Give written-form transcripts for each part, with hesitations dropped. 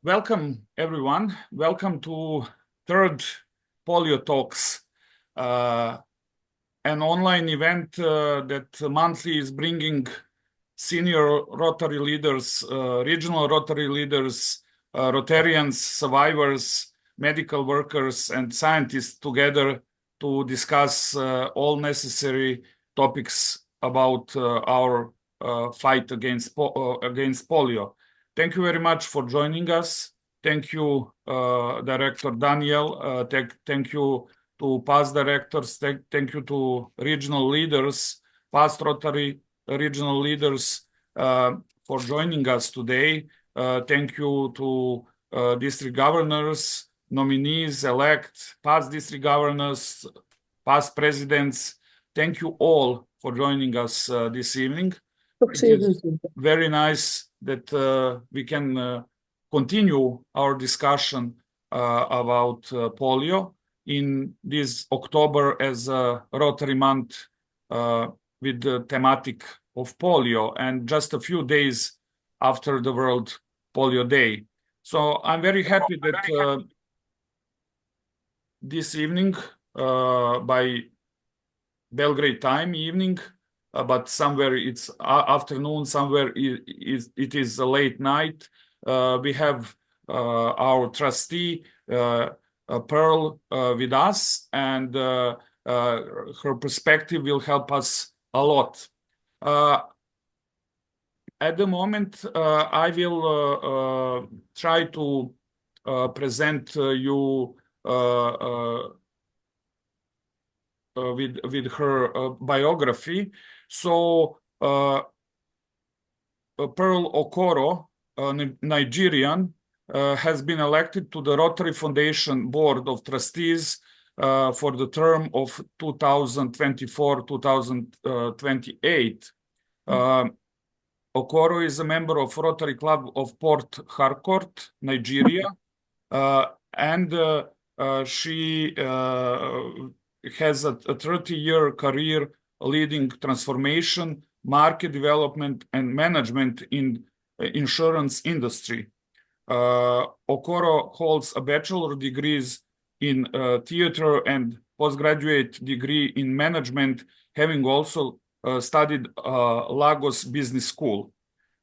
Welcome, everyone. Welcome to third Polio Talks, an online event that monthly is bringing senior Rotary leaders, regional Rotary leaders, Rotarians, survivors, medical workers, and scientists together to discuss all necessary topics about our fight against polio. Thank you very much for joining us. Thank you, Director Daniel. Thank you to past directors. Thank you to regional leaders, past Rotary regional leaders for joining us today. Thank you to district governors, nominees, elect, past district governors, past presidents. Thank you all for joining us this evening. It is very nice that we can continue our discussion about polio in this October as a Rotary Month with the thematic of polio, and just a few days after the World Polio Day. So I'm very happy that this evening, by Belgrade time evening, but somewhere it's afternoon, somewhere it is a late night. We have our trustee, Pearl, with us, and her perspective will help us a lot. At the moment, I will try to present you with her biography. So Pearl Okroro, Nigerian, has been elected to the Rotary Foundation Board of Trustees for the term of 2024-2028. Okroro is a member of Rotary Club of Port Harcourt, Nigeria, and she has a 30-year career leading transformation, market development, and management in insurance industry. Okroro holds a bachelor degrees in theater and postgraduate degree in management, having also studied Lagos Business School.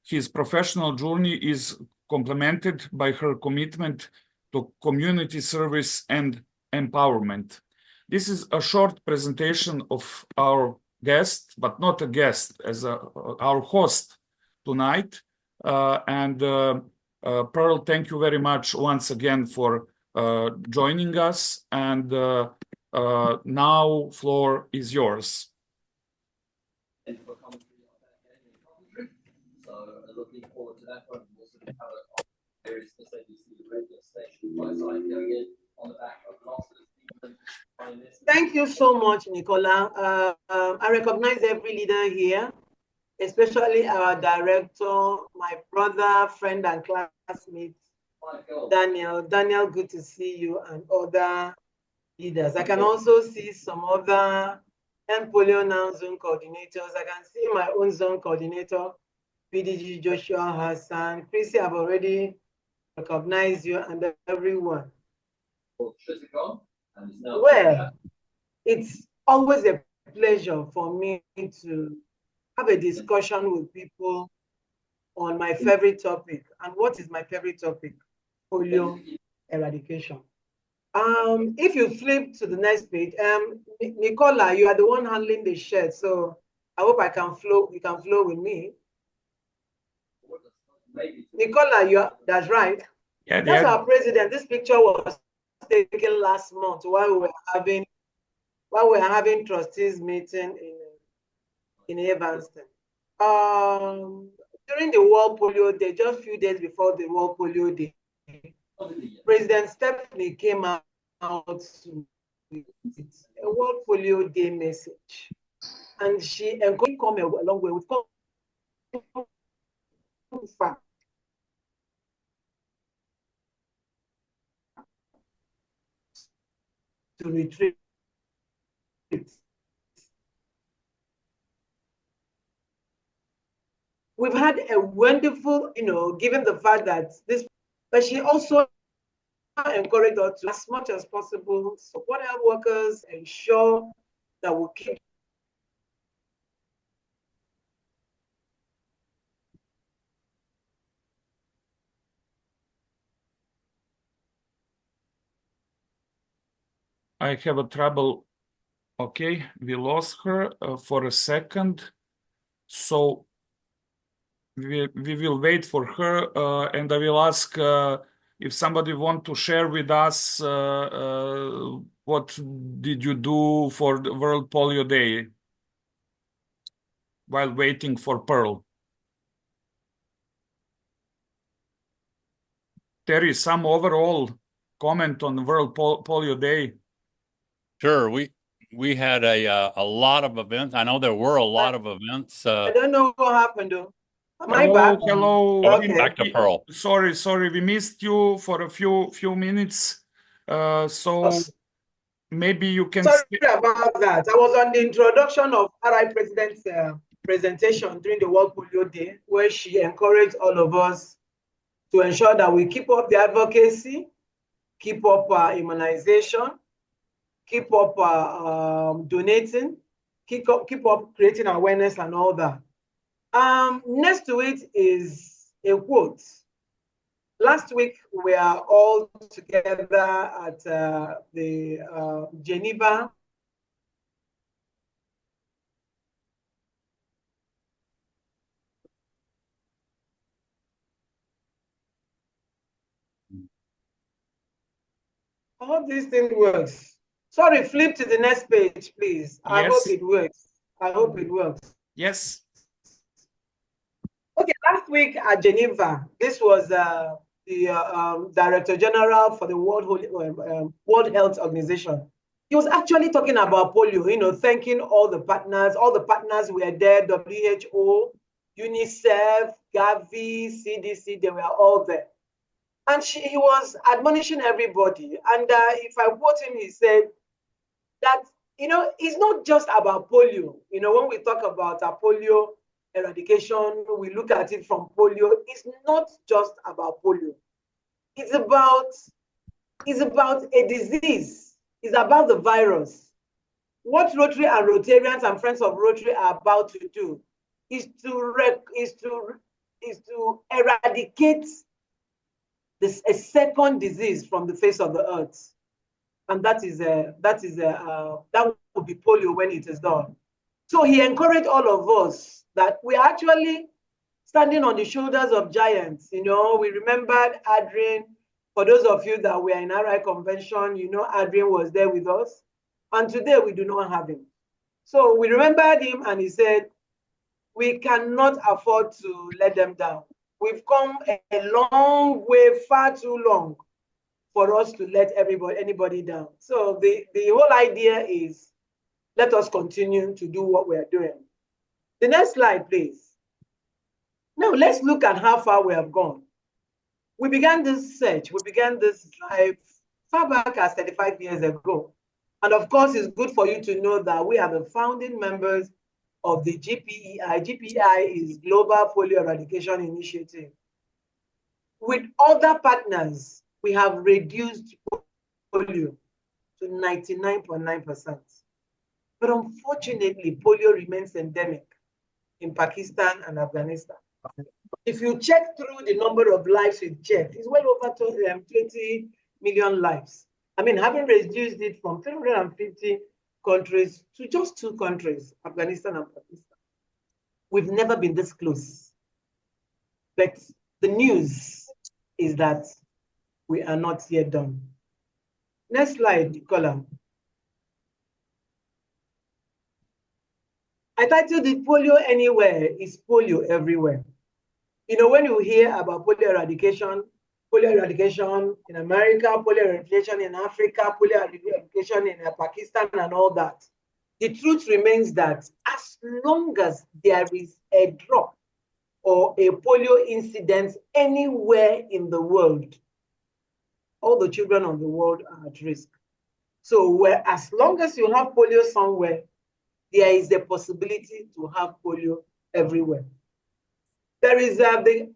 His professional journey is complemented by her commitment to community service and empowerment. This is a short presentation of our guest, but not a guest, as our host tonight. Pearl, thank you very much once again for joining us. And now, floor is yours. Thank you for coming through. So looking forward to that one. We'll also cover various SABC radio stations by side going in on the back of losses. Thank you so much, Nicola. I recognize every leader here, especially our director, my brother, friend, and classmate, Daniel. Daniel, good to see you, and other leaders. I can also see some other Polio now zone coordinators. I can see my own zone coordinator, PDG Joshua Hassan. Chrissy, I've already recognized you, and everyone. Well, it's always a pleasure for me to have a discussion with people on my favorite topic. And what is my favorite topic? Polio eradication. If you flip to the next page, Nicola, you are the one handling the share, so I hope I can flow. You can flow with me. Nicola, that's right. Yeah, that's our president. This picture was taken last month while we were having trustees meeting in Evanston. During the World Polio Day, just a few days before the World Polio Day, President Stephanie came out with a World Polio Day message, and she encouraged come a long way with fact. To retreat. we've had a wonderful, given the fact that but she also encouraged us to, as much as possible, support health workers, ensure that we keep. I have a trouble. Okay, we lost her for a second. So we will wait for her, and I will ask if somebody want to share with us what did you do for the World Polio Day while waiting for Pearl. Terry, some overall comment on World Polio Day. Sure, we had a lot of events. I know there were a lot of events. I don't know what happened though. Am I Hello, back? hello. Okay. Back to Pearl. Sorry, we missed you for a few minutes. So maybe you can. Sorry about that. I was on the introduction of RI President's presentation during the World Polio Day, where she encouraged all of us to ensure that we keep up the advocacy, keep up immunization, keep up donating, keep up creating awareness and all that. Next to it is a quote. Last week, we are all together at the Geneva. I hope this thing works. Sorry, flip to the next page, please. I hope it works. I hope it works. Yes. Okay, last week at Geneva, this was the Director General for the World Health Organization. He was actually talking about polio, thanking all the partners. All the partners were there, WHO, UNICEF, Gavi, CDC, they were all there. And he was admonishing everybody. And if I quote him, he said that, it's not just about polio. When we talk about polio eradication, we look at it from polio. It's not just about polio. It's about a disease. It's about the virus. What Rotary and Rotarians and Friends of Rotary are about to do is to eradicate a second disease from the face of the earth, and that would be polio when it is done. So he encouraged all of us that we are actually standing on the shoulders of giants. We remembered Adrian. For those of you that were in RI convention, Adrian was there with us, and today we do not have him. So we remembered him, and he said, we cannot afford to let them down. We've come a long way, far too long, for us to let anybody down. So the whole idea is, let us continue to do what we're doing. The next slide, please. Now let's look at how far we have gone. We began this search, we began this drive far back as 35 years ago. And of course, it's good for you to know that we are the founding members of the GPEI. GPEI is Global Polio Eradication Initiative. With other partners, we have reduced polio to 99.9%. But unfortunately, polio remains endemic in Pakistan and Afghanistan. If you check through the number of lives we've checked, it's well over 20 million lives. I mean, having reduced it from 350 countries to just 2 countries, Afghanistan and Pakistan. We've never been this close. But the news is that we are not yet done. Next slide, Nicola. I titled it Polio Anywhere is Polio Everywhere. When you hear about polio eradication in America, polio eradication in Africa, polio eradication in Pakistan and all that, the truth remains that as long as there is a drop or a polio incident anywhere in the world, all the children of the world are at risk. So as long as you have polio somewhere, there is a possibility to have polio everywhere. There is the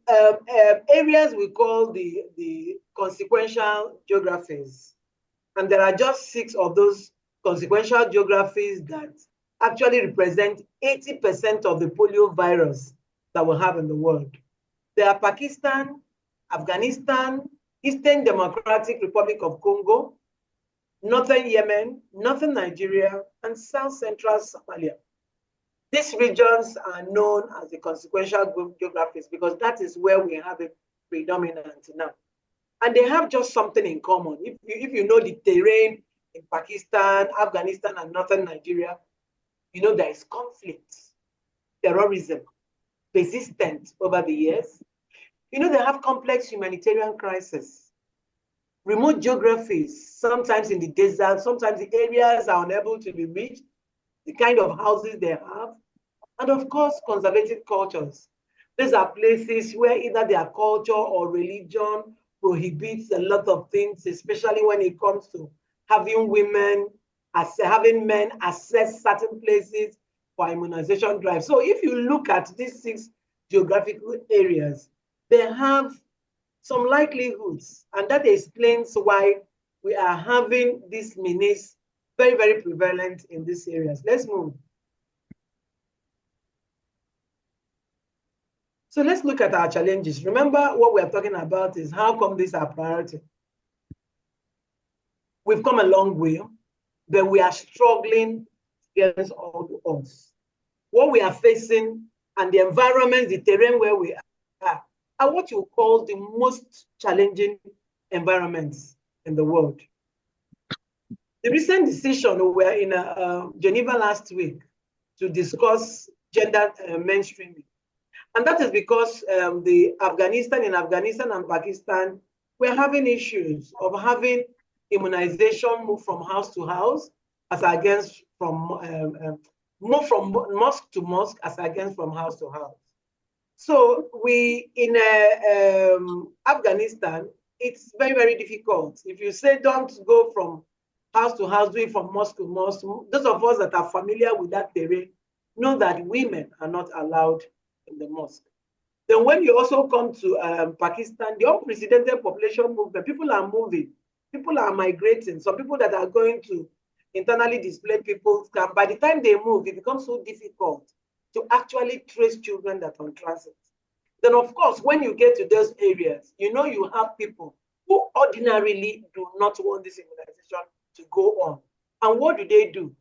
areas we call the consequential geographies. And there are just 6 of those consequential geographies that actually represent 80% of the polio virus that we have in the world. They are Pakistan, Afghanistan, Eastern Democratic Republic of Congo, Northern Yemen, Northern Nigeria, and South Central Somalia. These regions are known as the consequential geographies because that is where we have it predominant now. And they have just something in common. If you know the terrain in Pakistan, Afghanistan, and Northern Nigeria, you know there is conflict, terrorism, persistent over the years. You know they have complex humanitarian crises, remote geographies, sometimes in the desert, sometimes the areas are unable to be reached, the kind of houses they have, and of course, conservative cultures. These are places where either their culture or religion prohibits a lot of things, especially when it comes to having having men access certain places for immunization drives. So if you look at these 6 geographical areas, they have some likelihoods, and that explains why we are having these menace very, very prevalent in these areas. Let's move. So let's look at our challenges. Remember, what we are talking about is how come these are priority. We've come a long way, but we are struggling against all the odds. What we are facing and the environment, the terrain where we are what you call the most challenging environments in the world. The recent decision, we were in Geneva last week to discuss gender mainstreaming. And that is because in Afghanistan and Pakistan, we're having issues of having immunization move from house to house as against move from mosque to mosque as against from house to house. So in Afghanistan, it's very, very difficult. If you say don't go from house to house, do it from mosque to mosque, those of us that are familiar with that terrain know that women are not allowed in the mosque. Then when you also come to Pakistan, the unprecedented population movement, people are moving, people are migrating. Some people that are going to internally displaced people's camp, by the time they move, it becomes so difficult to actually trace children that are on transit. Then of course, when you get to those areas, you know you have people who ordinarily do not want this immunization to go on. And what do?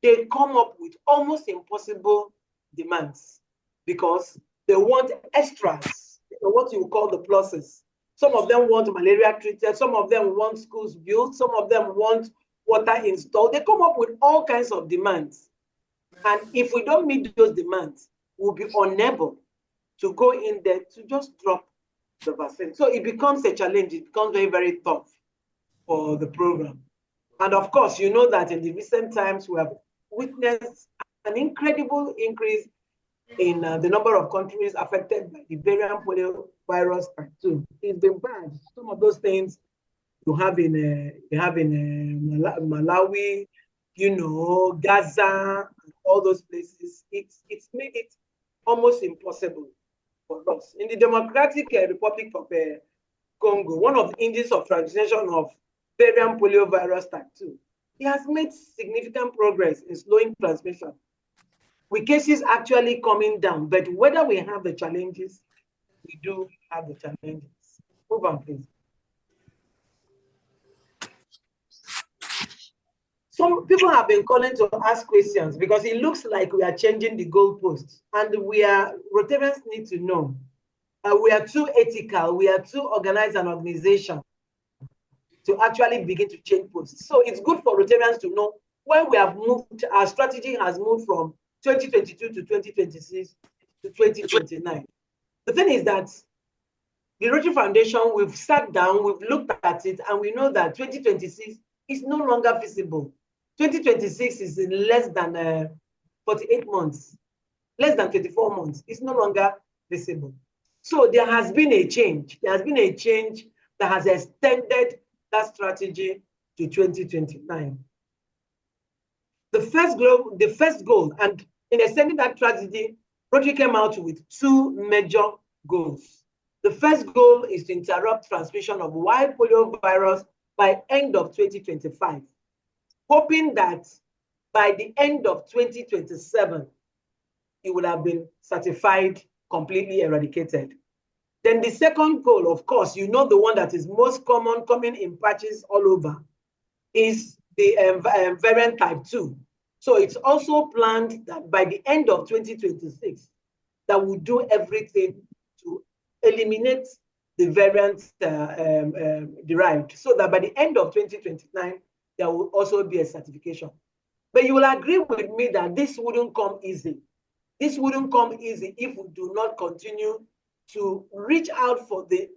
They come up with almost impossible demands because they want extras, what you call the pluses. Some of them want malaria treated, some of them want schools built, some of them want water installed. They come up with all kinds of demands. And if we don't meet those demands, we'll be unable to go in there to just drop the vaccine. So it becomes a challenge. It becomes very, very tough for the program. And of course, you know that in the recent times, we have witnessed an incredible increase in the number of countries affected by the variant polio virus type 2. It's been bad. Some of those things you have in Malawi, you know, Gaza, and all those places. It's made it almost impossible for us. In the Democratic Republic of Congo, one of the engines of transmission of variant polio virus type 2, it has made significant progress in slowing transmission, with cases actually coming down. But whether we have the challenges, we do have the challenges. Move on, please. Some people have been calling to ask questions because it looks like we are changing the goalposts, and Rotarians need to know we are too ethical, we are too organized an organization to actually begin to change posts. So it's good for Rotarians to know when we have moved, our strategy has moved from 2022 to 2026 to 2029. The thing is that the Rotary Foundation, we've sat down, we've looked at it, and we know that 2026 is no longer feasible. 2026 is in less than 48 months, less than 24 months. It's no longer visible. So there has been a change. There has been a change that has extended that strategy to 2029. The first goal, and in extending that strategy, Rotary came out with 2 major goals. The first goal is to interrupt transmission of wild polio virus by end of 2025, hoping that by the end of 2027, it will have been certified completely eradicated. Then the second goal, of course, you know the one that is most common, coming in patches all over, is the variant type 2. So it's also planned that by the end of 2026, that we'll do everything to eliminate the variant derived, so that by the end of 2029, there will also be a certification. But you will agree with me that this wouldn't come easy. This wouldn't come easy if we do not continue to reach out for the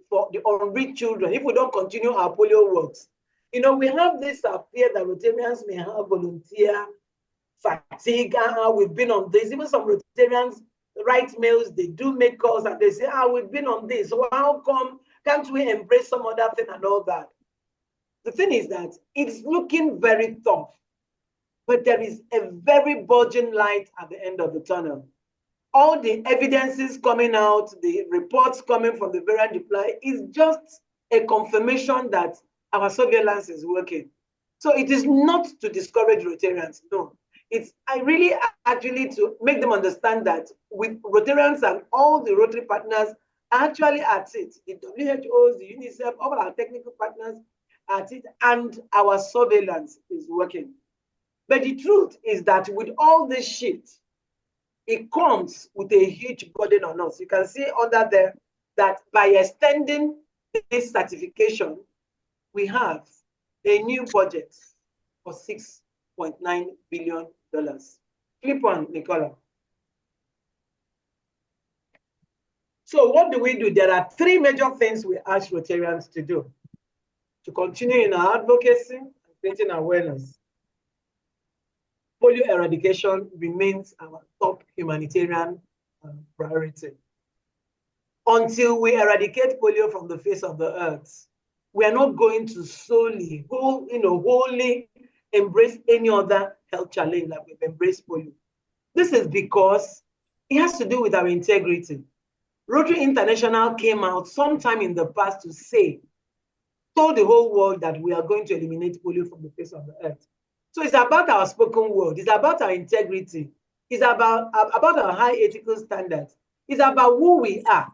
unreached children, if we don't continue our polio works. You know, we have this fear that Rotarians may have volunteer fatigue. We've been on this. Even some Rotarians write mails, they do make calls, and they say, we've been on this. So how come can't we embrace some other thing and all that? The thing is that it's looking very tough, but there is a very bulging light at the end of the tunnel. All the evidences coming out, the reports coming from the variant deploy is just a confirmation that our surveillance is working. So it is not to discourage Rotarians, no. It's really actually to make them understand that with Rotarians and all the Rotary partners are actually at it. The WHOs, the UNICEF, all our technical partners are at it, and our surveillance is working. But the truth is that with all this shit, it comes with a huge burden on us. You can see under there that by extending this certification, we have a new budget for $6.9 billion. Flip on, Nicola. So what do we do? There are three major things we ask Rotarians to do to continue in our advocacy and creating awareness. Polio eradication remains our top humanitarian priority. Until we eradicate polio from the face of the earth, we are not going to solely, wholly embrace any other health challenge like we've embraced polio. This is because it has to do with our integrity. Rotary International came out sometime in the past to say, told the whole world that we are going to eliminate polio from the face of the earth. So it's about our spoken word. It's about our integrity. It's about our high ethical standards. It's about who we are.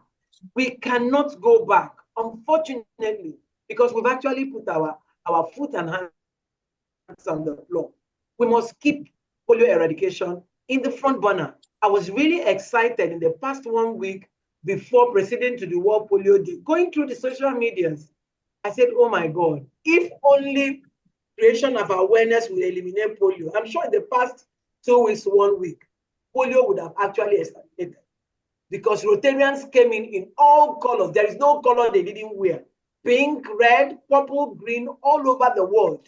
We cannot go back, unfortunately, because we've actually put our foot and hands on the floor. We must keep polio eradication in the front burner. I was really excited in the past 1 week before proceeding to the World Polio Day, going through the social medias. I said, oh my God, if only creation of awareness will eliminate polio. I'm sure in the past 2 weeks, 1 week, polio would have actually escalated because Rotarians came in all colors. There is no color they didn't wear. Pink, red, purple, green, all over the world.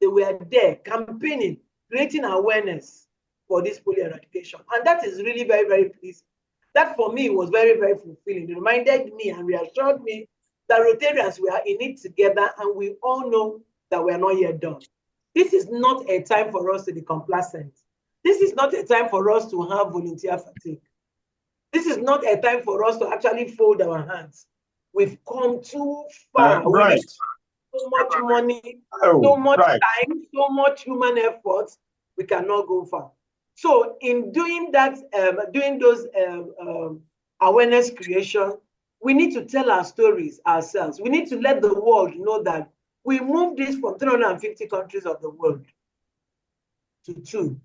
They were there campaigning, creating awareness for this polio eradication. And that is really very, very pleasing. That for me was very, very fulfilling. It reminded me and reassured me that Rotarians were in it together, and we all know that we are not yet done. This is not a time for us to be complacent. This is not a time for us to have volunteer fatigue. This is not a time for us to actually fold our hands. We've come too far. Right. So much money, so much time, so much human effort. We cannot go far. So in doing that, doing those awareness creation, we need to tell our stories ourselves. We need to let the world know that we moved this from 350 countries of the world to 2.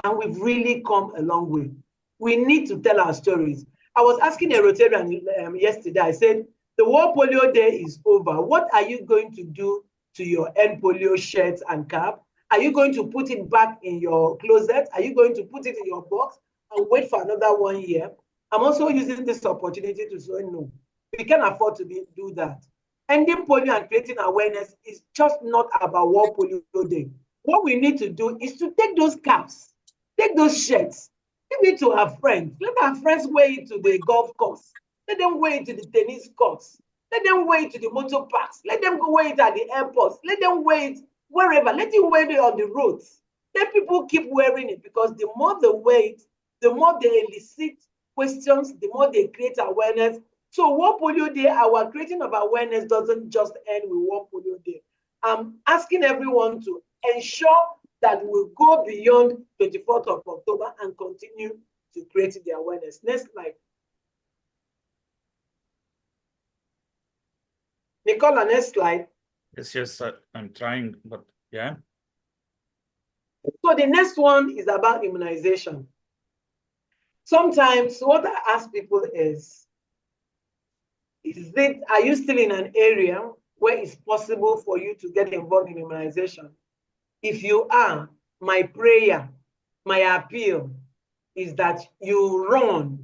And we've really come a long way. We need to tell our stories. I was asking a Rotarian yesterday, I said, the World Polio Day is over. What are you going to do to your end polio shirts and cap? Are you going to put it back in your closet? Are you going to put it in your box and wait for another 1 year? I'm also using this opportunity to say, no, we can't afford to do that. Ending polio and creating awareness is just not about World Polio Day. What we need to do is to take those caps, take those shirts, give it to our friends. Let our friends wear it to the golf course. Let them wear it to the tennis courts. Let them wear it to the motor parks. Let them go wear it at the airports. Let them wear it wherever. Let them wear it on the roads. Let people keep wearing it, because the more they wear it, the more they elicit questions, the more they create awareness, So World Polio Day, our creating of awareness doesn't just end with World Polio Day. I'm asking everyone to ensure that we go beyond 24th of October and continue to create the awareness. Next slide. Nicola, next slide. Yes, I'm trying, but yeah. So the next one is about immunization. Sometimes what I ask people is are you still in an area where it's possible for you to get involved in immunization? If you are, my prayer, my appeal is that you run,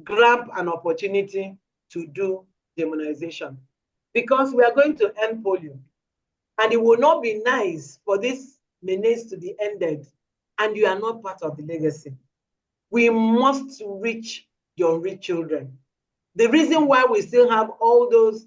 grab an opportunity to do the immunization, because we are going to end polio. And it will not be nice for this menace to be ended and you are not part of the legacy. We must reach your unreached children. The reason why we still have all those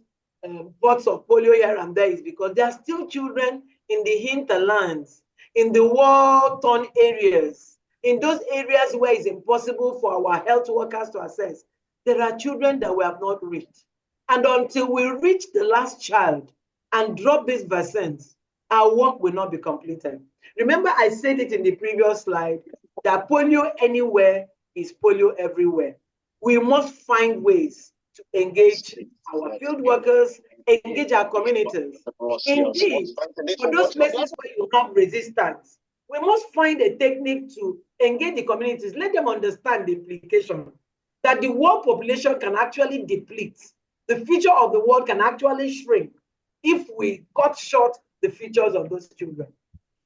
pots of polio here and there is because there are still children in the hinterlands, in the war-torn areas, in those areas where it's impossible for our health workers to access. There are children that we have not reached. And until we reach the last child and drop these vaccines, our work will not be completed. Remember, I said it in the previous slide, that polio anywhere is polio everywhere. We must find ways to engage our field workers, engage our communities. Indeed, for those places where you have resistance, we must find a technique to engage the communities, let them understand the implication that the world population can actually deplete. The future of the world can actually shrink if we cut short the futures of those children.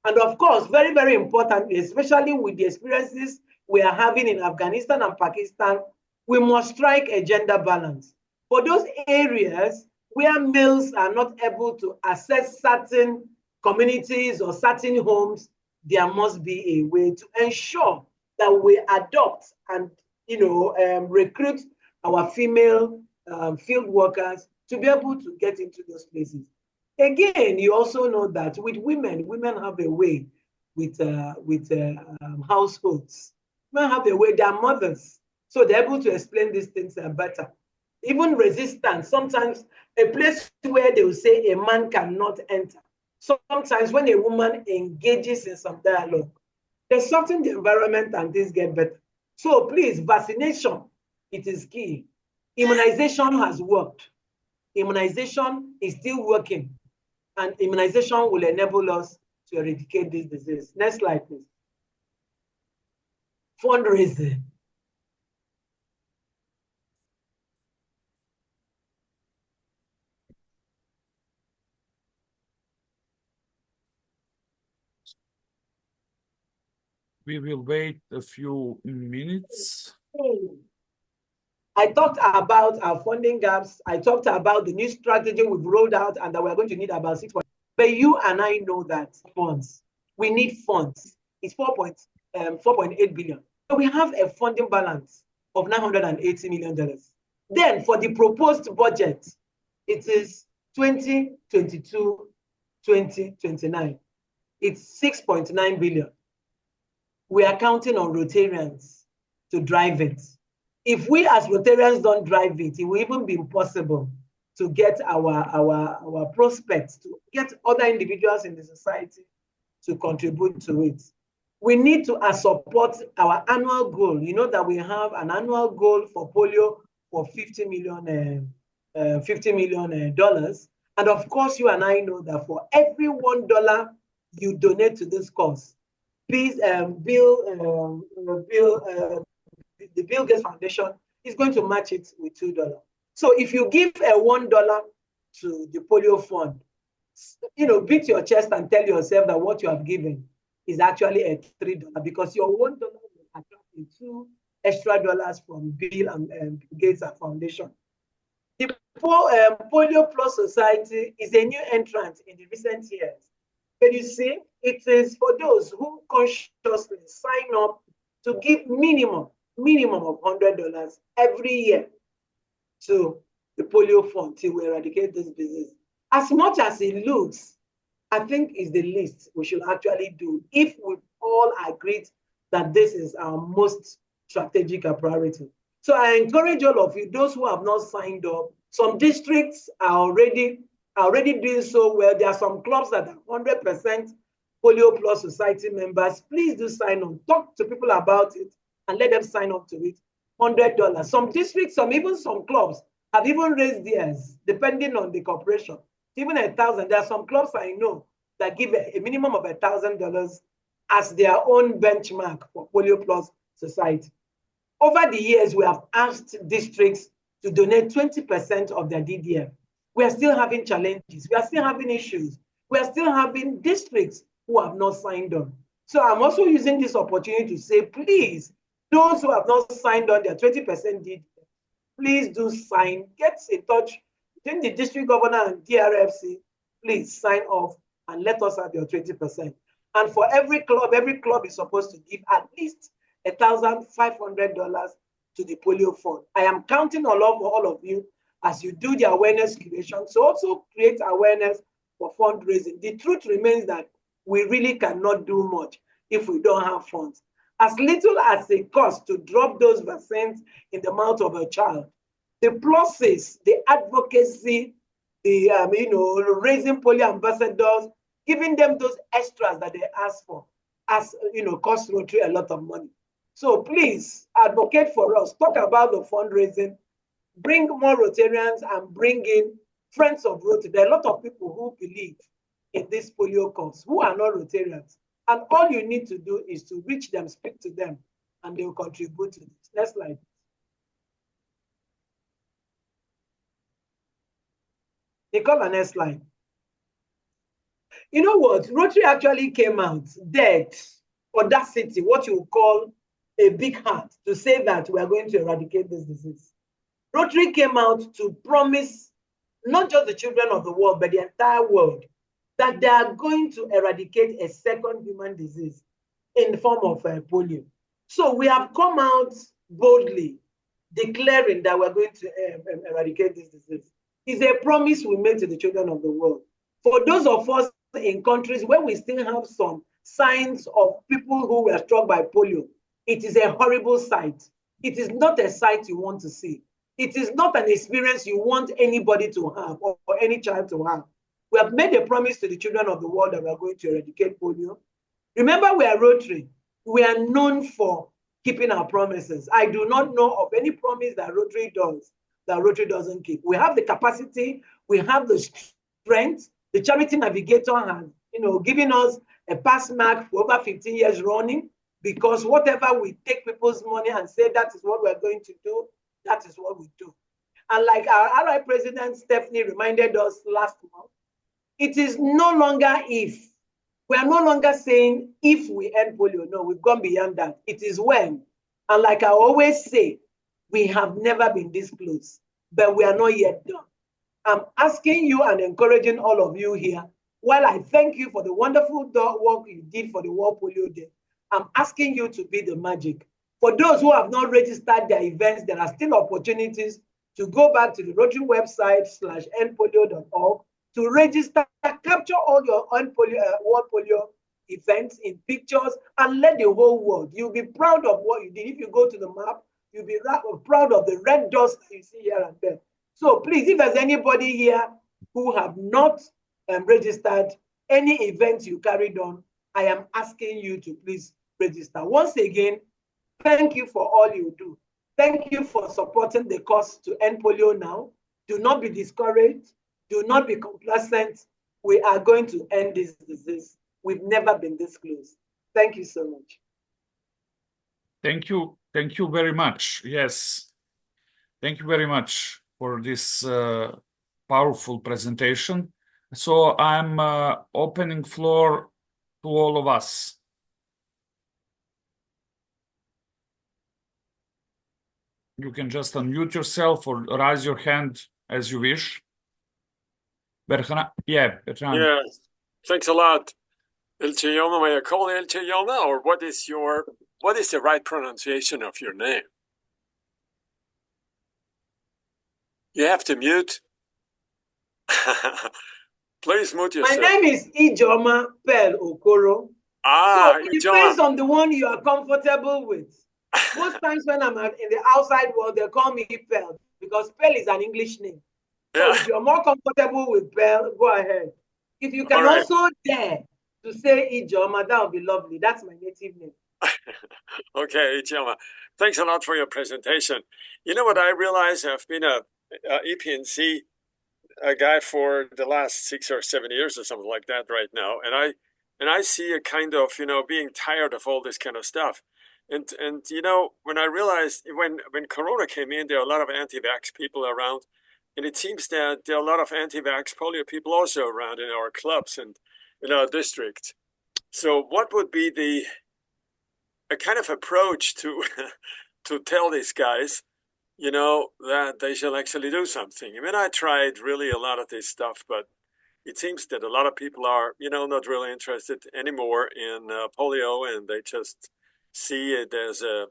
And of course, very, very importantly, especially with the experiences we are having in Afghanistan and Pakistan, we must strike a gender balance. For those areas where males are not able to access certain communities or certain homes, there must be a way to ensure that we adopt and recruit our female field workers to be able to get into those places. Again, you also know that with women have a way with households. Women have a way, they are mothers, so they're able to explain these things better. Even resistance, sometimes a place where they will say a man cannot enter. Sometimes when a woman engages in some dialogue, there's something the environment and things get better. So please, vaccination, it is key. Immunization has worked. Immunization is still working. And immunization will enable us to eradicate this disease. Next slide, please. Fundraising. We will wait a few minutes. I talked about our funding gaps. I talked about the new strategy we've rolled out and that we're going to need about 6 points. But you and I know that funds, we need funds. It's 4.8 billion. So we have a funding balance of $980 million. Then for the proposed budget, it is 2022, 2029. It's 6.9 billion. We are counting on Rotarians to drive it. If we as Rotarians don't drive it, it will even be impossible to get our prospects, to get other individuals in the society to contribute to it. We need to support our annual goal. You know that we have an annual goal for polio for $50 million. And of course, you and I know that for every $1 you donate to this cause, please, the Bill Gates Foundation is going to match it with $2. So if you give a $1 to the polio fund, beat your chest and tell yourself that what you have given is actually a $3 because your $1 will attract $2 extra from Bill and Gates Foundation. The Polio Plus Society is a new entrant in the recent years. But you see, it is for those who consciously sign up to give minimum of $100 every year to the polio fund till we eradicate this disease. As much as it looks, I think is the least we should actually do if we all agreed that this is our most strategic priority. So I encourage all of you, those who have not signed up. Some districts are already doing so well. There are some clubs that are 100% Polio Plus Society members. Please do sign on. Talk to people about it and let them sign up to it. $100. Some districts, even some clubs have even raised theirs, depending on the corporation. Even 1,000. There are some clubs I know that give a minimum of $1,000 as their own benchmark for Polio Plus Society. Over the years, we have asked districts to donate 20% of their DDF. We are still having challenges. We are still having issues. We are still having districts who have not signed on. So I'm also using this opportunity to say, please, those who have not signed on their 20% DDF, please do sign. Get in touch between the district governor and DRFC. Please sign off and let us have your 20%. And for every club is supposed to give at least $1,500 to the polio fund. I am counting on all of you as you do the awareness creation. So also create awareness for fundraising. The truth remains that we really cannot do much if we don't have funds. As little as it costs to drop those vaccines in the mouth of a child, the pluses, the advocacy, the raising polio ambassadors, giving them those extras that they ask for, cost Rotary a lot of money. So please advocate for us. Talk about the fundraising. Bring more Rotarians and bring in friends of Rotary. There are a lot of people who believe in this polio cause who are not Rotarians. And all you need to do is to reach them, speak to them, and they will contribute to this. Next slide. Nicole, next slide. You know what? Rotary actually came out dead, audacity, what you call a big heart, to say that we are going to eradicate this disease. Rotary came out to promise not just the children of the world, but the entire world, that they are going to eradicate a second human disease in the form of polio. So we have come out boldly declaring that we're going to eradicate this disease. It's a promise we made to the children of the world. For those of us in countries where we still have some signs of people who were struck by polio, it is a horrible sight. It is not a sight you want to see. It is not an experience you want anybody to have or any child to have. We have made a promise to the children of the world that we are going to eradicate polio. Remember, we are Rotary. We are known for keeping our promises. I do not know of any promise that Rotary does that Rotary doesn't keep. We have the capacity, we have the strength. The Charity Navigator has, given us a pass mark for over 15 years running, because whatever we take people's money and say that is what we're going to do, that is what we do. And like our RI President Stephanie reminded us last month, it is no longer if. We are no longer saying if we end polio. No, we've gone beyond that. It is when. And like I always say, we have never been this close, but we are not yet done. I'm asking you and encouraging all of you here, while I thank you for the wonderful work you did for the World Polio Day, I'm asking you to be the magic. For those who have not registered their events, there are still opportunities to go back to the Rotary website /endpolio.org to register, capture all your World Polio events in pictures, and let the whole world. You'll be proud of what you did. If you go to the map, you'll be proud of the red dust that you see here and there. So please, if there's anybody here who have not registered any event you carried on, I am asking you to please register. Once again, thank you for all you do. Thank you for supporting the cause to end polio now. Do not be discouraged. Do not be complacent. We are going to end this disease. We've never been this close. Thank you so much. Thank you. Thank you very much. Yes. Thank you very much for this powerful presentation. So I'm opening floor to all of us. You can just unmute yourself or raise your hand as you wish. Bertrand. Yes, thanks a lot. Ijeoma, may I call you Ijeoma, or what is the right pronunciation of your name? You have to mute. Please mute yourself. My name is Ijeoma Peral Okroro. So it depends on the one you are comfortable with. Most times when I'm in the outside world, they call me Pearl because Pearl is an English name. So Yeah. if you're more comfortable with Pearl, go ahead. If you can All right. also dare to say Ijeoma, that would be lovely. That's my native name. Okay, Ijeoma. Thanks a lot for your presentation. You know what I realize? I've been a EPNC guy for the last 6 or 7 years or something like that right now, and I see a kind of being tired of all this kind of stuff. And when I realized when Corona came in, there are a lot of anti-vax people around, and it seems that there are a lot of anti-vax polio people also around in our clubs and in our district. So what would be a kind of approach to to tell these guys, that they shall actually do something? I mean, I tried really a lot of this stuff, but it seems that a lot of people are, not really interested anymore in polio, and they just see it as a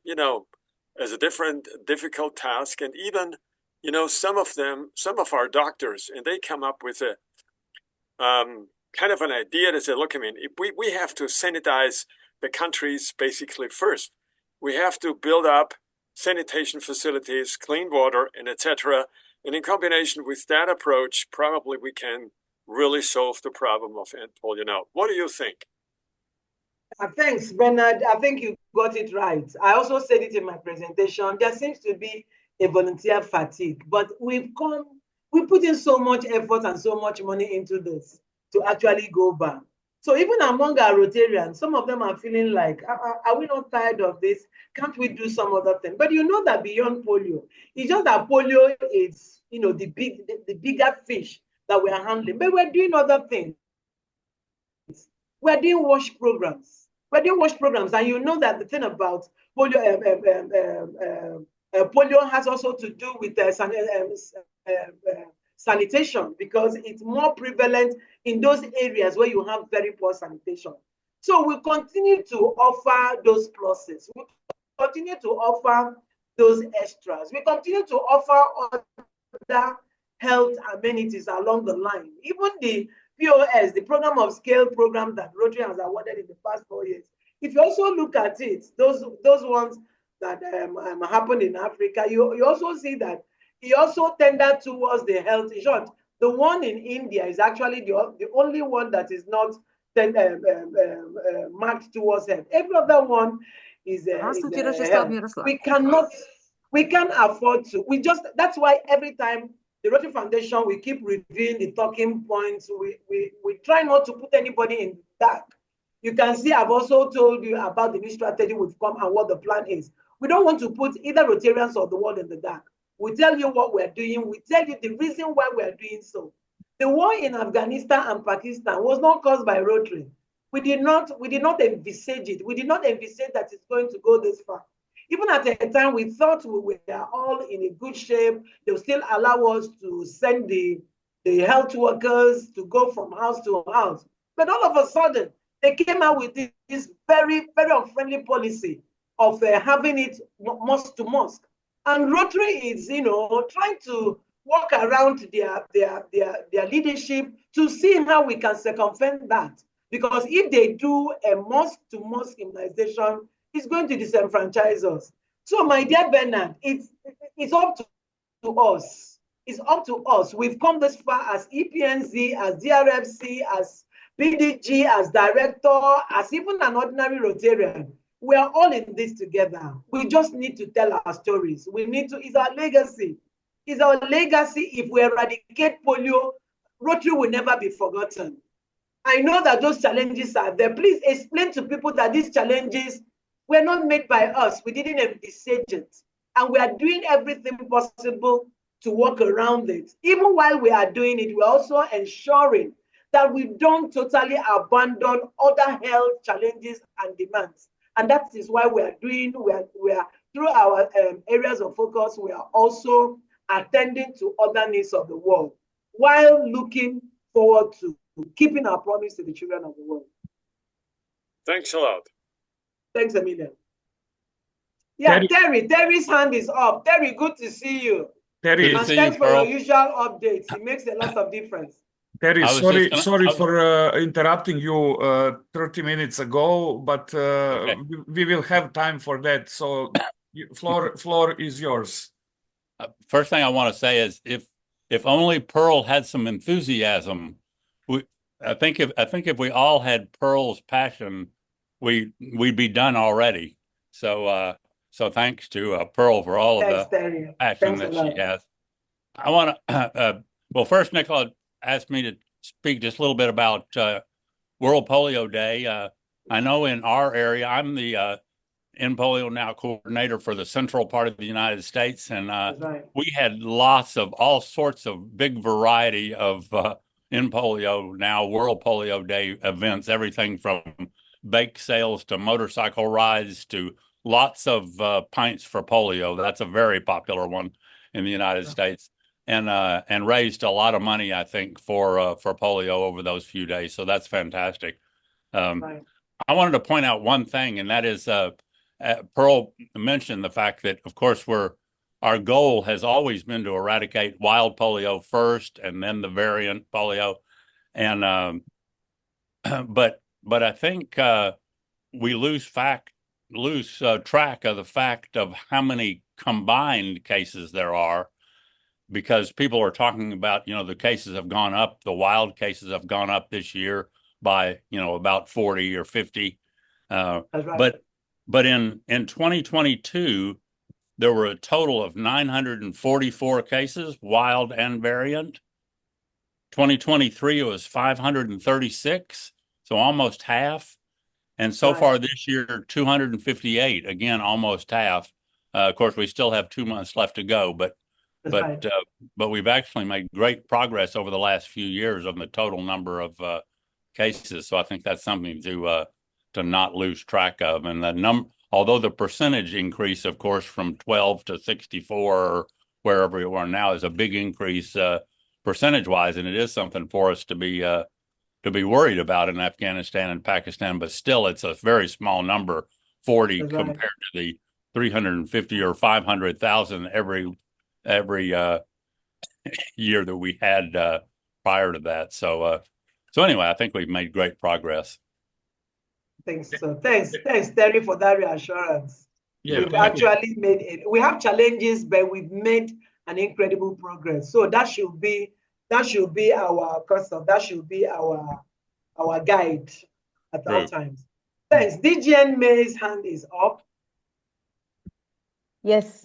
difficult task. And even, some of our doctors, and they come up with a kind of an idea to say, look, I mean, if we have to sanitize the countries basically first. We have to build up sanitation facilities, clean water, and etc. And in combination with that approach, probably we can really solve the problem of polio now. What do you think? Thanks, Bernard. I think you got it right. I also said it in my presentation. There seems to be a volunteer fatigue, but we put in so much effort and so much money into this to actually go back. So even among our Rotarians, some of them are feeling like, are we not tired of this? Can't we do some other thing? But you know that beyond polio, it's just that polio is, the bigger fish that we are handling. But we're doing other things. We're doing wash programs. We're doing wash programs, and you know that the thing about polio, polio has also to do with sanitation, because it's more prevalent in those areas where you have very poor sanitation. So we continue to offer those pluses. We continue to offer those extras. We continue to offer other health amenities along the line. Even the POS, the program of scale program that Rotary has awarded in the past 4 years. If you also look at it, those ones that happen in Africa, you also see that he also tendered towards the health. In short, the one in India is actually the only one that is not marked towards health. Every other one is health. We can't afford to. That's why every time the Rotary Foundation, we keep reviewing the talking points. We try not to put anybody in the dark. You can see I've also told you about the new strategy we've come and what the plan is. We don't want to put either Rotarians or the world in the dark. We tell you what we're doing. We tell you the reason why we're doing so. The war in Afghanistan and Pakistan was not caused by Rotary. We did not envisage it. We did not envisage that it's going to go this far. Even at a time we thought we were all in a good shape, they will still allow us to send the health workers to go from house to house. But all of a sudden, they came out with this very, very unfriendly policy of having it mosque to mosque. And Rotary is, trying to work around their leadership to see how we can circumvent that. Because if they do a mosque to mosque immunization, it's going to disenfranchise us. So, my dear Bernard, it's up to us. It's up to us. We've come this far as EPNZ, as DRFC, as PDG, as director, as even an ordinary Rotarian. We are all in this together. We just need to tell our stories. It's our legacy. It's our legacy. If we eradicate polio, Rotary will never be forgotten. I know that those challenges are there. Please explain to people that these challenges were not made by us. We didn't envisage it. And we are doing everything possible to work around it. Even while we are doing it, we're also ensuring that we don't totally abandon other health challenges and demands. And that is why we are through our areas of focus, we are also attending to other needs of the world while looking forward to keeping our promise to the children of the world. Thanks a lot. Thanks, Amelia. Yeah, Terry's hand is up. Terry, good to see you. Terry, and thanks for your usual updates. It makes a lot of difference. Terry, sorry for interrupting you 30 minutes ago, but okay. We will have time for that. So Floor is yours. First thing I want to say is if only Pearl had some enthusiasm, I think if we all had Pearl's passion, we'd be done already. So thanks to Pearl for all of Thanks, the Terry. passion Thanks a that she lot. has. I want to well, first Nicola asked me to speak just a little bit about World Polio Day. I know in our area, I'm the in Polio Now coordinator for the central part of the United States, and That's right. we had lots of all sorts of big variety of in Polio Now World Polio Day events, everything from bake sales to motorcycle rides to lots of pints for polio. That's a very popular one in the United States, and raised a lot of money, I think, for polio over those few days. So that's fantastic. Right. I wanted to point out one thing, and that is Pearl mentioned the fact that, of course, our goal has always been to eradicate wild polio first, and then the variant polio, and but I think we lose track of the fact of how many combined cases there are, because people are talking about, the cases have gone up, the wild cases have gone up this year by, about 40 or 50. That's right. But in 2022, there were a total of 944 cases, wild and variant. 2023, it was 536, so almost half. And so Right. far this year, 258, again, almost half. Of course, we still have 2 months left to go, but That's right. but we've actually made great progress over the last few years on the total number of cases. So I think that's something to not lose track of. And although the percentage increase, of course, from 12 to 64 or wherever we are now is a big increase percentage wise, and it is something for us to be worried about in Afghanistan and Pakistan, but still it's a very small number, 40 That's compared right. to the 350 or 500,000 every year that we had prior to that. So anyway, I think we've made great progress. Thanks. So thanks, Terry, for that reassurance. Yeah, We've actually made it. We have challenges, but we've made an incredible progress. So that should be our custom. That should be our guide at all times. Thanks. DGN May's hand is up. Yes,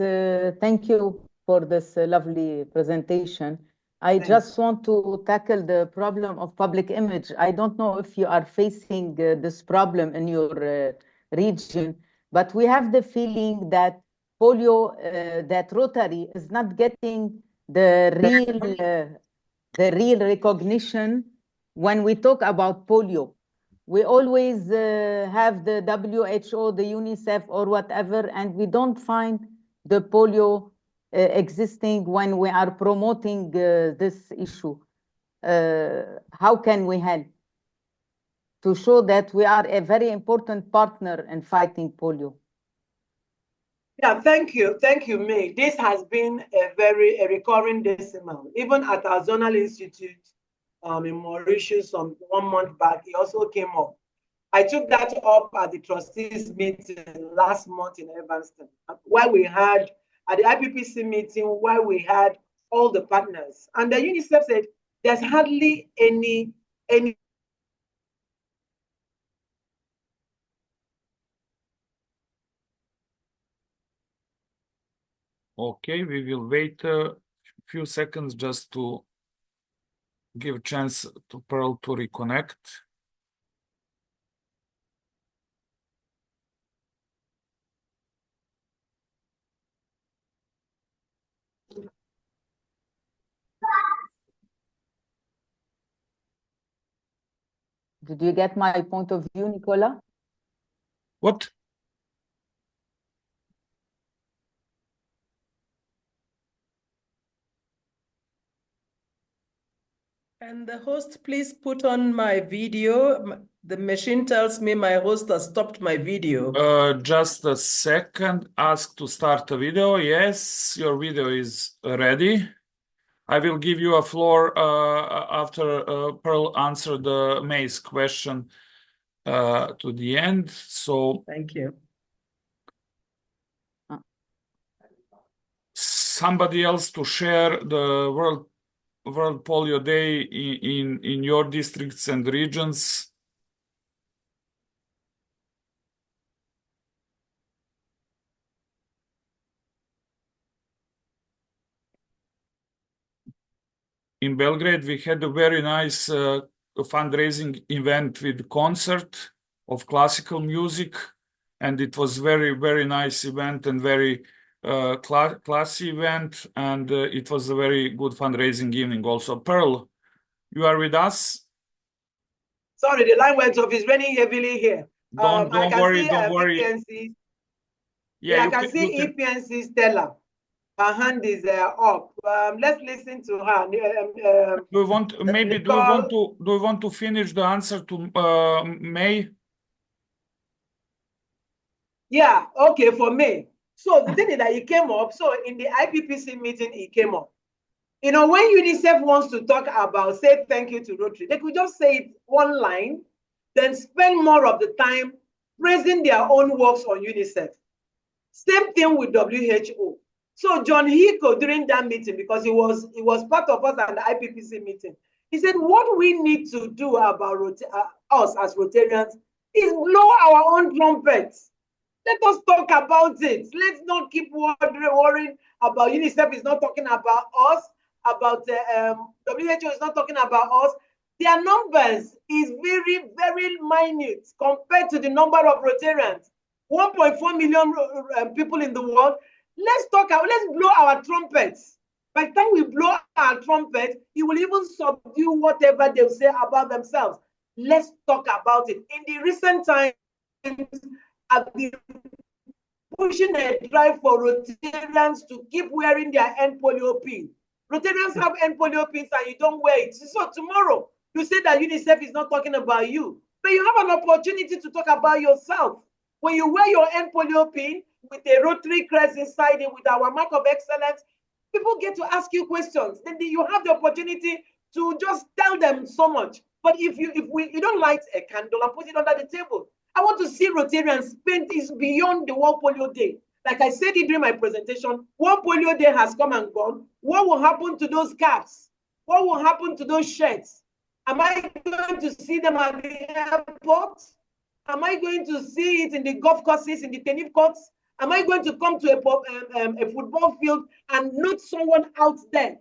thank you for this lovely presentation. I just want to tackle the problem of public image. I don't know if you are facing this problem in your region, but we have the feeling that polio, that Rotary is not getting the real recognition when we talk about polio. We always have the WHO, the UNICEF, or whatever, and we don't find the polio existing when we are promoting this issue. How can we help to show that we are a very important partner in fighting polio? Yeah, thank you, May. This has been a recurring decimal. Even at our zonal institute in Mauritius 1 month back, it also came up. I took that up at the trustees meeting last month in Evanston, where we had at the IPPC meeting, where we had all the partners, and the UNICEF said there's hardly any. Okay, we will wait a few seconds just to give a chance to Pearl to reconnect. Did you get my point of view, Nicola? What? And the host, please put on my video. The machine tells me my host has stopped my video. Just a second. Ask to start the video. Yes, your video is ready. I will give you a floor after Pearl answered the May's question to the end. So thank you. somebody else to share the World Polio Day in your districts and regions? In Belgrade, we had a very nice fundraising event with concert of classical music, and it was very, very nice event and very classy event, and it was a very good fundraising evening also. Pearl, you are with us? Sorry, the line went off. It's raining heavily here. Don't worry, don't worry. EPNC. Yeah, I can see EPNC Stella. Her hand is up. Let's listen to her. Do we want to finish the answer to May? Yeah, okay, for May. So the thing is that it came up. So in the IPPC meeting, it came up. You know, when UNICEF wants to talk about, say thank you to Rotary, they could just say it one line, then spend more of the time praising their own works on UNICEF. Same thing with WHO. So John Hiko, during that meeting, because he was part of us at the IPPC meeting, he said, what we need to do about us as Rotarians is blow our own trumpets. Let us talk about it. Let's not keep worrying about UNICEF is not talking about us, about WHO is not talking about us. Their numbers is very, very minute compared to the number of Rotarians. 1.4 million people in the world. Let's blow our trumpets. By the time we blow our trumpet, it will even subdue whatever they'll say about themselves. Let's talk about it. In the recent times, I've been pushing a drive for Rotarians to keep wearing their end polio pin. Rotarians have end polio pins and you don't wear it. So tomorrow, you say that UNICEF is not talking about you, but you have an opportunity to talk about yourself. When you wear your end polio pin with a Rotary crest inside it with our mark of excellence, people get to ask you questions. Then you have the opportunity to just tell them so much. But if you don't light a candle and put it under the table, I want to see Rotarians spend this beyond the World Polio Day. Like I said it during my presentation, World Polio Day has come and gone. What will happen to those caps? What will happen to those shirts? Am I going to see them at the airport? Am I going to see it in the golf courses, in the tennis courts? Am I going to come to a football field and note someone out there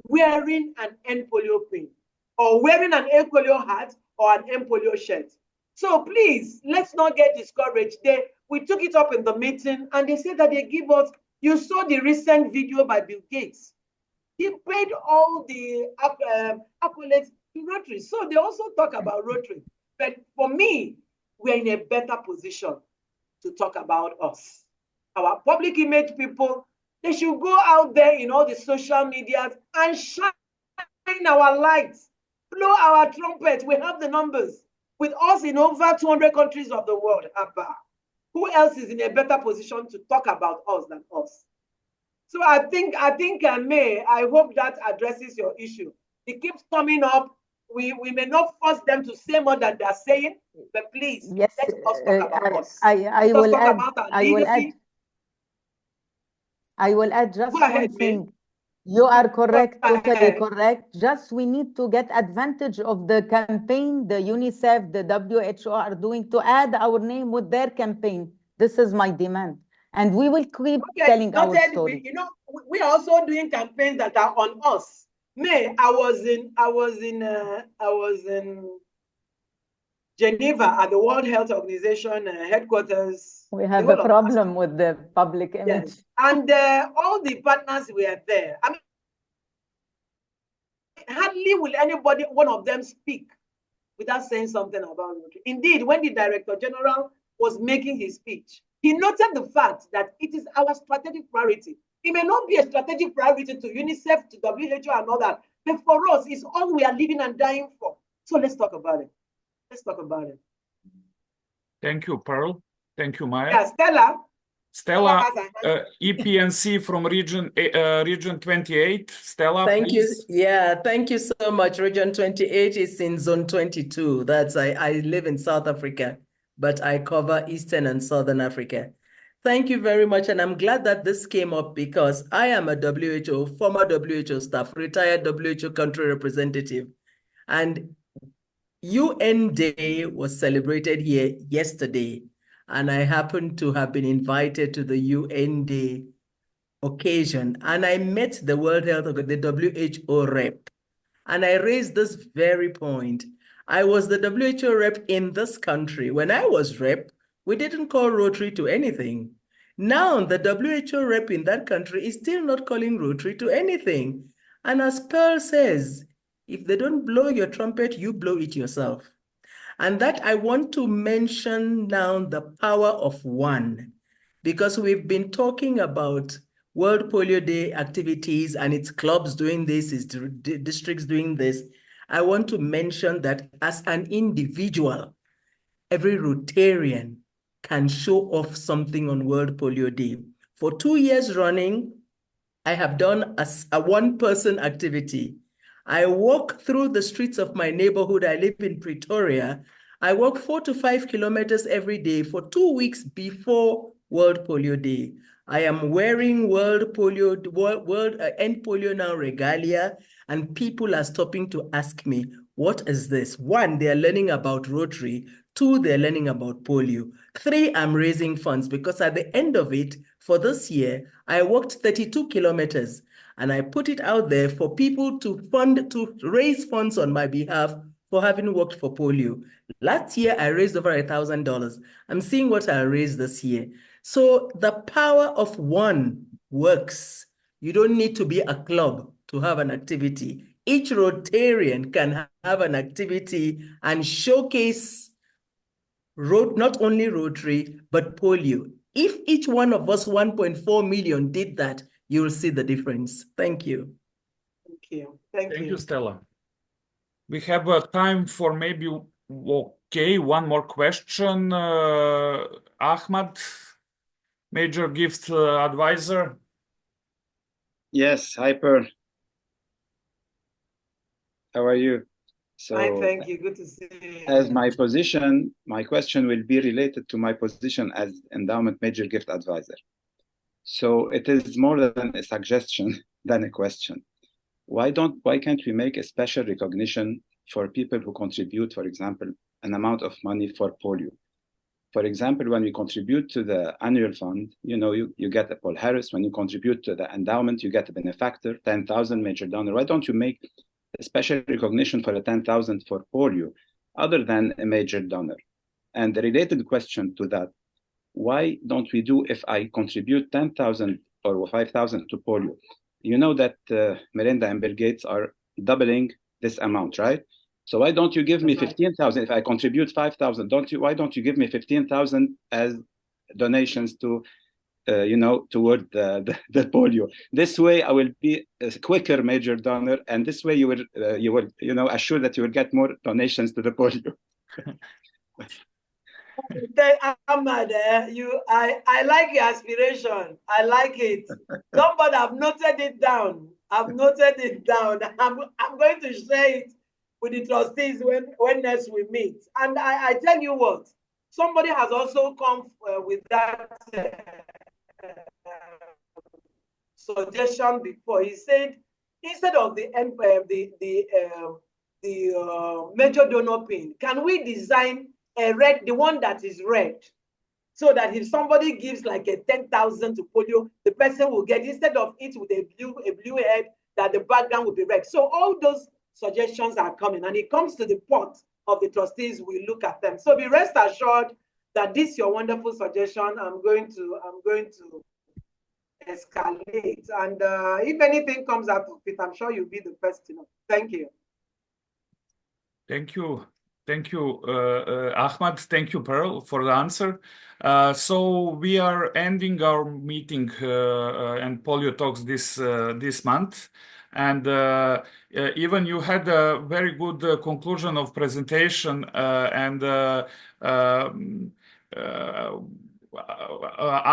wearing an end polio pin or wearing an end polio hat or an end polio shirt? So please, let's not get discouraged. We took it up in the meeting and they said that they give us, you saw the recent video by Bill Gates. He paid all the accolades to Rotary. So they also talk about Rotary. But for me, we're in a better position to talk about us. Our public image people, they should go out there in all the social medias and shine our lights, blow our trumpet. We have the numbers. With us in over 200 countries of the world, who else is in a better position to talk about us than us? So I think, May, I hope that addresses your issue. It keeps coming up. We may not force them to say more than they're saying, but please, yes, let us talk about us. I will add just one thing. You are correct, totally correct. Just we need to get advantage of the campaign the UNICEF, the WHO are doing to add our name with their campaign. This is my demand. And we will keep telling our story. We are also doing campaigns that are on us. May, I was in Geneva at the World Health Organization headquarters. We have a problem with the public image. Yes. And all the partners were there. I mean, hardly will anybody, one of them, speak without saying something about Rotary. Indeed, when the Director General was making his speech, he noted the fact that it is our strategic priority. It may not be a strategic priority to UNICEF, to WHO and all that, but for us, it's all we are living and dying for. So let's talk about it. Let's talk about it. Thank you, Pearl. Thank you, Maya. Yeah, Stella, EPNC from region 28. Stella, thank please. you. Yeah, thank you so much. Region 28 is in zone 22. That's I live in South Africa, but I cover Eastern and Southern Africa. Thank you very much. And I'm glad that this came up because I am a former WHO staff, retired WHO country representative. And UN Day was celebrated here yesterday. And I happened to have been invited to the UN Day occasion. And I met the World Health Organization, the WHO rep. And I raised this very point. I was the WHO rep in this country. When I was rep, we didn't call Rotary to anything. Now the WHO rep in that country is still not calling Rotary to anything. And as Pearl says, if they don't blow your trumpet, you blow it yourself. And that I want to mention now the power of one, because we've been talking about World Polio Day activities and its clubs doing this, its districts doing this. I want to mention that as an individual, every Rotarian can show off something on World Polio Day. For 2 years running, I have done a one-person activity. I walk through the streets of my neighborhood. I live in Pretoria. I walk 4 to 5 kilometers every day for 2 weeks before World Polio Day. I am wearing World End Polio Now regalia, and people are stopping to ask me, what is this? 1, they are learning about Rotary. 2, they're learning about polio. 3, I'm raising funds because at the end of it, for this year, I walked 32 kilometers and I put it out there for people to raise funds on my behalf for having worked for polio. Last year, I raised over $1,000. I'm seeing what I raised this year. So the power of one works. You don't need to be a club to have an activity. Each Rotarian can have an activity and showcase not only Rotary, but polio. If each one of us, 1.4 million, did that, you'll see the difference. Thank you. Thank you. Thank you, Stella. We have time for maybe, one more question. Ahmad, Major Gift Advisor. Yes, hi Pearl. How are you? Fine, thank you. Good to see you. As my position, my question will be related to my position as Endowment Major Gift Advisor. So it is more than a suggestion than a question. Why can't we make a special recognition for people who contribute, for example, an amount of money for polio? For example, when we contribute to the annual fund, you get a Paul Harris. When you contribute to the endowment, you get a benefactor, 10,000 major donor. Why don't you make a special recognition for the 10,000 for polio, other than a major donor? And the related question to that, why don't we do, if I contribute 10,000 or 5,000 to polio, you know that Melinda and Bill Gates are doubling this amount, right? So why don't you give me 15,000 if I contribute 5,000? Why don't you give me 15,000 as donations to, toward the polio? This way, I will be a quicker major donor, and this way you will assure that you will get more donations to the polio. Ahmad, I like your aspiration. I like it. Somebody, I've noted it down. I'm going to share it with the trustees when next we meet. And I tell you what, somebody has also come with that suggestion before. He said, instead of the major donor pin, can we design a red, the one that is red, so that if somebody gives like a 10,000 to polio, the person will get, instead of it with a blue head, that the background will be red. So all those suggestions are coming, and it comes to the pot of the trustees. We look at them. So be rest assured that this your wonderful suggestion. I'm going to escalate, and if anything comes out of it, I'm sure you'll be the first to know. Thank you. Thank you. Thank you, Ahmad. Thank you, Pearl, for the answer. So we are ending our meeting and Polio Talks this month. And even you had a very good conclusion of presentation and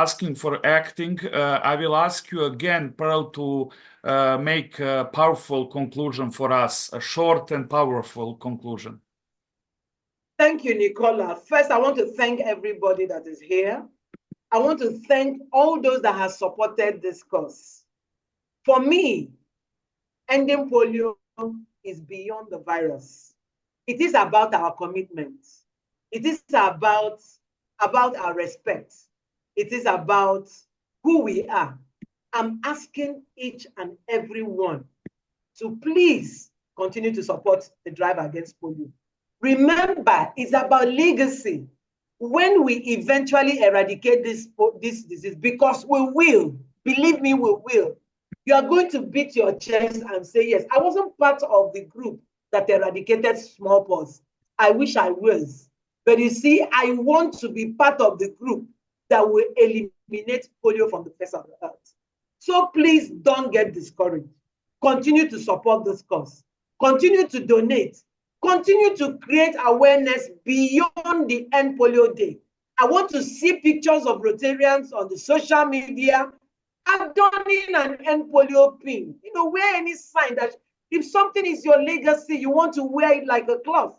asking for acting. I will ask you again, Pearl, to make a powerful conclusion for us, a short and powerful conclusion. Thank you, Nicola. First, I want to thank everybody that is here. I want to thank all those that have supported this cause. For me, ending polio is beyond the virus. It is about our commitment. It is about our respect. It is about who we are. I'm asking each and every one to please continue to support the drive against polio. Remember, it's about legacy. When we eventually eradicate this disease, because we will, believe me, we will, you are going to beat your chest and say, yes, I wasn't part of the group that eradicated smallpox. I wish I was. But you see, I want to be part of the group that will eliminate polio from the face of the earth. So please don't get discouraged. Continue to support this cause. Continue to donate. Continue to create awareness beyond the End Polio Day. I want to see pictures of Rotarians on the social media adorning an End Polio pin. You know, wear any sign that if something is your legacy, you want to wear it like a cloth.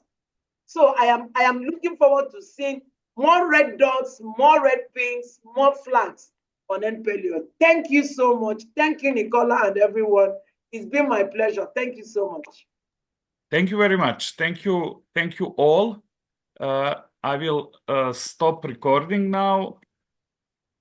So I am looking forward to seeing more red dots, more red pins, more flags on End Polio. Thank you so much. Thank you, Nicola, and everyone. It's been my pleasure. Thank you so much. Thank you very much. Thank you all. I will stop recording now.